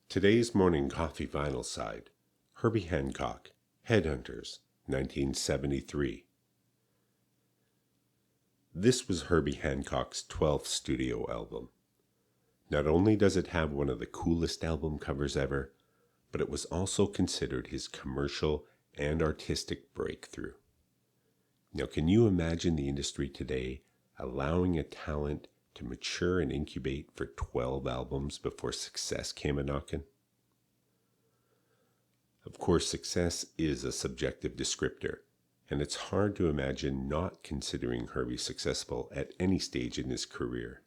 Today's Morning Coffee Vinyl Side, Herbie Hancock, Headhunters, 1973. This was Herbie Hancock's 12th studio album. Not only does it have one of the coolest album covers ever, but it was also considered his commercial and artistic breakthrough. Now, can you imagine the industry today allowing a talent to mature and incubate for 12 albums before success came a-knockin'? Of course, success is a subjective descriptor, and it's hard to imagine not considering Herbie successful at any stage in his career.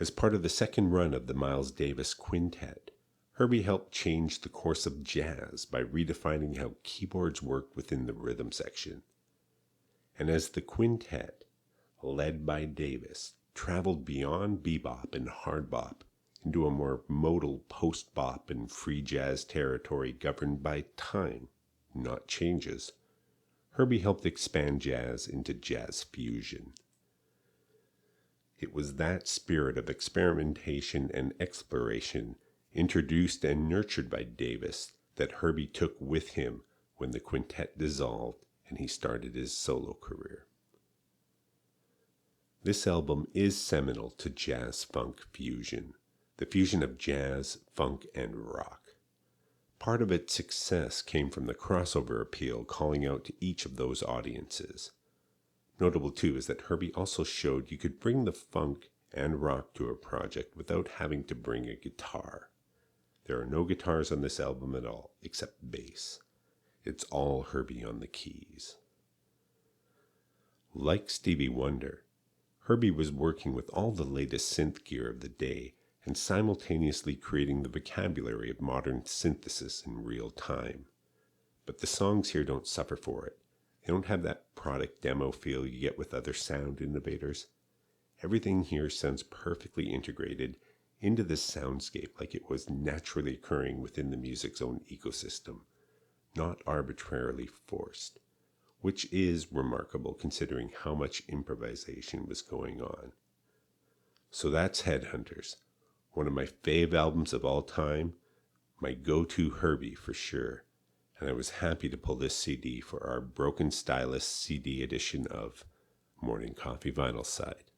As part of the second run of the Miles Davis Quintet, Herbie helped change the course of jazz by redefining how keyboards worked within the rhythm section. And as the quintet, led by Davis, traveled beyond be-bop and hard bop into a more modal post-bop and free jazz territory governed by time, not changes, Herbie helped expand jazz into jazz fusion. It was that spirit of experimentation and exploration introduced and nurtured by Davis that Herbie took with him when the quintet dissolved and he started his solo career. This album is seminal to jazz-funk fusion, the fusion of jazz, funk, and rock. Part of its success came from the crossover appeal calling out to each of those audiences. Notable too is that Herbie also showed you could bring the funk and rock to a project without having to bring a guitar. There are no guitars on this album at all, except bass. It's all Herbie on the keys. Like Stevie Wonder, Herbie was working with all the latest synth gear of the day and simultaneously creating the vocabulary of modern synthesis in real time. But the songs here don't suffer for it. They don't have that product demo feel you get with other sound innovators. Everything here sounds perfectly integrated into the soundscape like it was naturally occurring within the music's own ecosystem, not arbitrarily forced, which is remarkable considering how much improvisation was going on. So that's Headhunters, one of my fave albums of all time, my go-to Herbie for sure, and I was happy to pull this CD for our Broken Stylus CD edition of Morning Coffee Vinyl Side.